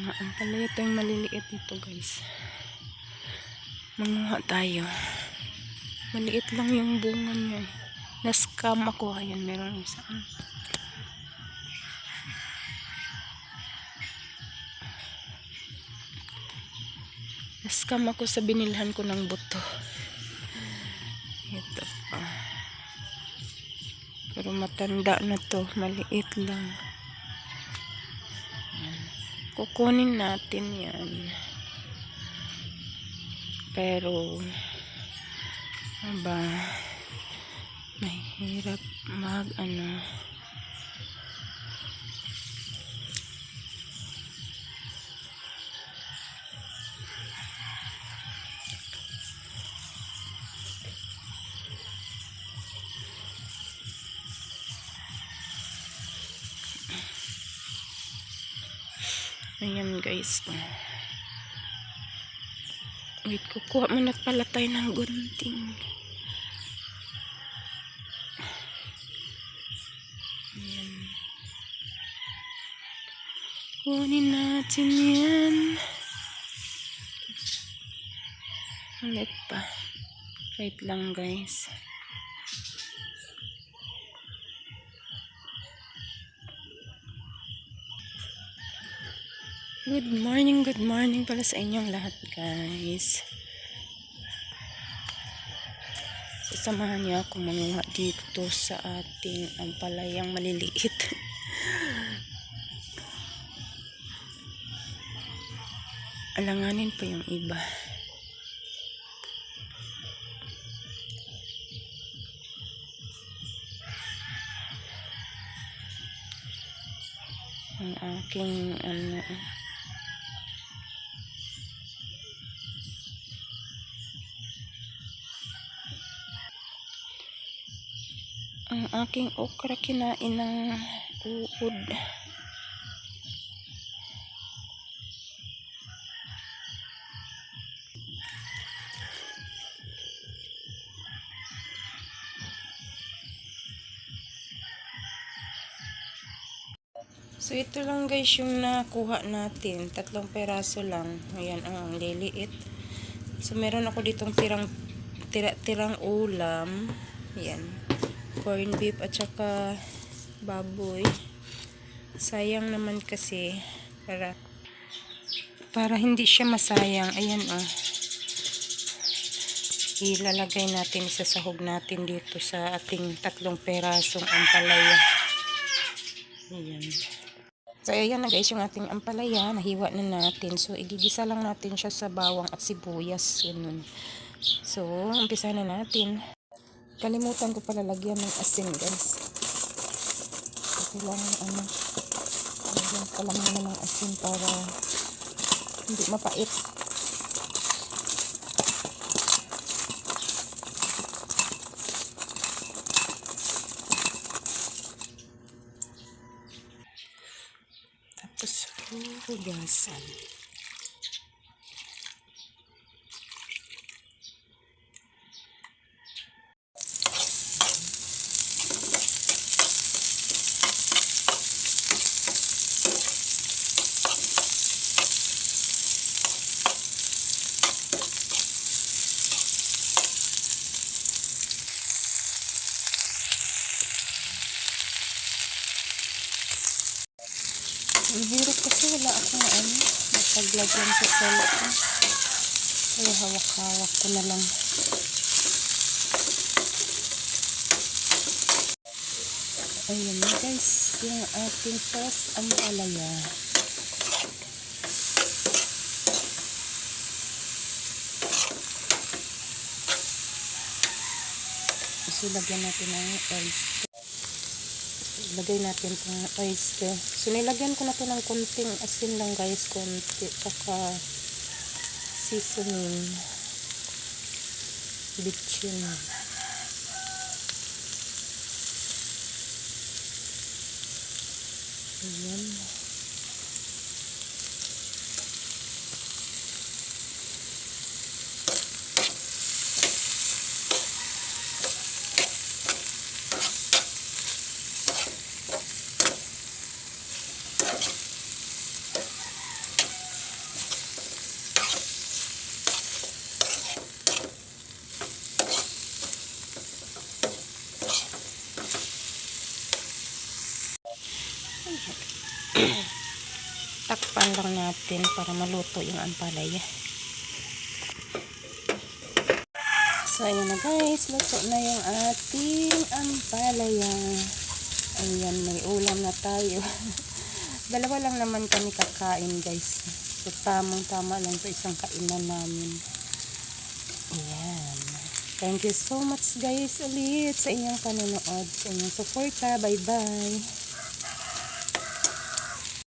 Mga ampalaya ito yung maliliit dito guys. Manguha tayo. Maliit lang yung bunga niya. Na-scam ako. Ayan, meron isa. Na-scam ako sa binilhan ko ng buto. Ito pa. Pero matanda na to. Maliit lang. Kukunin natin yan. Pero mahirap ayan guys. Wait, kukuha muna pala tayo ng gunting. Ayan. Kunin natin yan. Ulit pa. Wait lang guys. Good morning pala sa inyong lahat guys. Sasamahan niyo ako manguha dito sa ating ampalayang maliliit. Alanganin pa yung iba. Ang aking ang aking okra kinain ng uod. So ito lang guys yung nakuha natin. 3 peraso lang. Ayan ang liliit. So meron ako ditong tirang ulam. Ayan. Corn beef at saka baboy. Sayang naman kasi para hindi siya masayang. Ayan ilalagay natin, isasahog natin dito sa ating 3 perasong ampalaya. Ayan. So, ayan na guys yung ating ampalaya. Nahiwa na natin. So, igigisa lang natin siya sa bawang at sibuyas. Ganun. So, umpisa na natin. Kalimutan ko pala lagyan ng asin guys. So, kailangan lagyan pala muna ng asin para hindi mapait. Tapos, hugasan. Ang hirap kasi wala akong mapaglagyan sa cellphone. Kaya hawak-hawak ko na lang. Ayan na guys, yung ating sauce ampalaya. So, lagyan natin ng oyster. Lagay natin itong oyster. So, nilagyan ko na ito ng konting asin lang guys. Konti. Saka seasoning. Bitchin. Ayan. takpan lang natin para maluto yung ampalaya. So, ayan na guys. Luto na yung ating ampalaya. Ayan, may ulam na tayo. Dalawa lang naman kami kakain guys. So, tamang-tama lang sa isang kainan namin. Ayan. Thank you so much guys ulit sa inyong panonood, sa inyong suporta. Bye-bye.